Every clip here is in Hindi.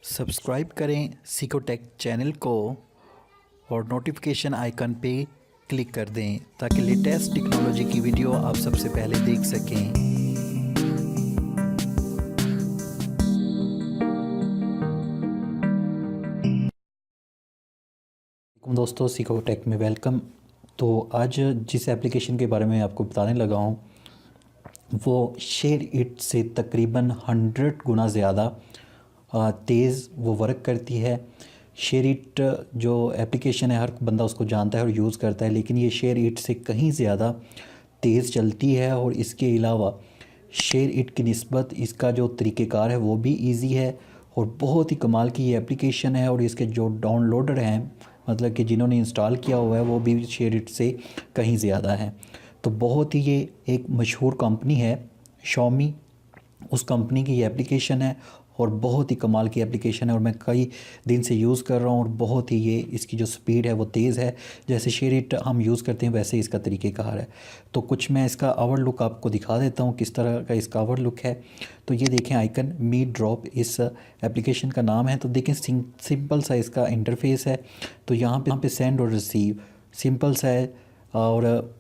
सब्सक्राइब करें सिकोटेक चैनल को और नोटिफिकेशन आइकन पे क्लिक कर दें ताकि लेटेस्ट टेक्नोलॉजी की वीडियो आप सबसे पहले देख सकें। दोस्तों सिकोटेक में वेलकम। तो आज जिस एप्लीकेशन के बारे में आपको बताने लगा हूँ वो शेयर इट से तकरीबन 100 गुना ज़्यादा तेज़ वो वर्क करती है। शेयर इट जो एप्लीकेशन है हर बंदा उसको जानता है और यूज़ करता है, लेकिन ये शेयर इट से कहीं ज़्यादा तेज़ चलती है। और इसके अलावा शेयर इट की निस्बत इसका जो तरीक़ेकार है वो भी इजी है और बहुत ही कमाल की ये एप्लीकेशन है। और इसके जो डाउनलोडर हैं, मतलब कि जिन्होंने इंस्टॉल किया हुआ है, वो भी शेयर इट से कहीं ज़्यादा है। तो बहुत ही ये एक मशहूर कंपनी है Xiaomi, उस कंपनी की ये एप्लीकेशन है और बहुत ही कमाल की एप्लीकेशन है और मैं कई दिन से यूज़ कर रहा हूँ और बहुत ही ये इसकी जो स्पीड है वो तेज़ है। जैसे शेयर इट हम यूज़ करते हैं वैसे इसका तरीक़ेकार है। तो कुछ मैं इसका आवर लुक आपको दिखा देता हूँ किस तरह का इसका आवर लुक है। तो ये देखें आइकन मी ड्रॉप इस एप्लीकेशन का नाम है। तो देखें सिंपल सा इसका इंटरफेस है। तो यहाँ पे सेंड और रिसीव सिंपल सा है और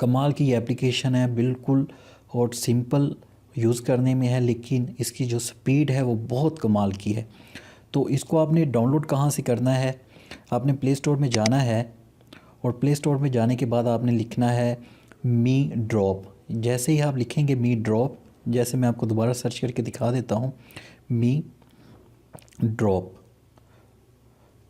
कमाल की ये एप्लीकेशन है बिल्कुल, और सिंपल यूज़ करने में है, लेकिन इसकी जो स्पीड है वो बहुत कमाल की है। तो इसको आपने डाउनलोड कहाँ से करना है, आपने प्ले स्टोर में जाना है और प्ले स्टोर में जाने के बाद आपने लिखना है मी ड्रॉप। जैसे ही आप लिखेंगे मी ड्रॉप, जैसे मैं आपको दोबारा सर्च करके दिखा देता हूँ मी ड्रॉप,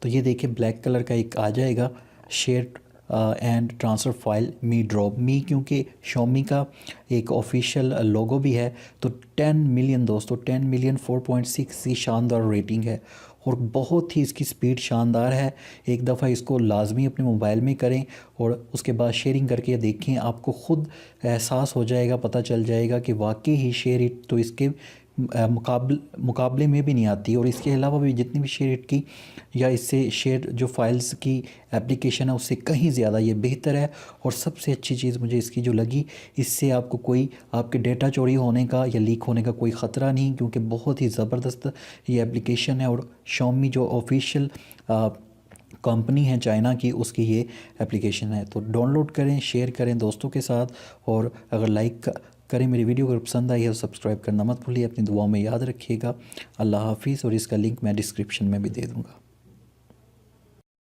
तो ये देखिए ब्लैक कलर का एक आ जाएगा share and transfer file Mi drop. Mi क्योंकि Xiaomi का एक ऑफिशियल लोगो भी है। तो 10 मिलियन दोस्तों, 10 मिलियन 4.6 की शानदार रेटिंग है और बहुत ही इसकी स्पीड शानदार है। एक दफ़ा इसको लाजमी अपने मोबाइल में करें और उसके बाद शेयरिंग करके देखें, आपको ख़ुद एहसास हो जाएगा, पता चल जाएगा कि वाकई ही शेयर इट तो इसके मुकाबले में भी नहीं आती। और इसके अलावा भी जितनी भी शेयर इट की या इससे शेयर जो फाइल्स की एप्लीकेशन है उससे कहीं ज़्यादा ये बेहतर है। और सबसे अच्छी चीज़ मुझे इसकी जो लगी, इससे आपको कोई आपके डेटा चोरी होने का या लीक होने का कोई ख़तरा नहीं, क्योंकि बहुत ही ज़बरदस्त ये एप्लीकेशन है। और Xiaomi जो ऑफिशियल कंपनी है चाइना की, उसकी ये एप्लीकेशन है। तो डाउनलोड करें, शेयर करें दोस्तों के साथ, और अगर लाइक करें मेरी वीडियो अगर पसंद आई है तो सब्सक्राइब करना मत भूलिए। अपनी दुआओं में याद रखिएगा। अल्लाह हाफिज़। और इसका लिंक मैं डिस्क्रिप्शन में भी दे दूँगा।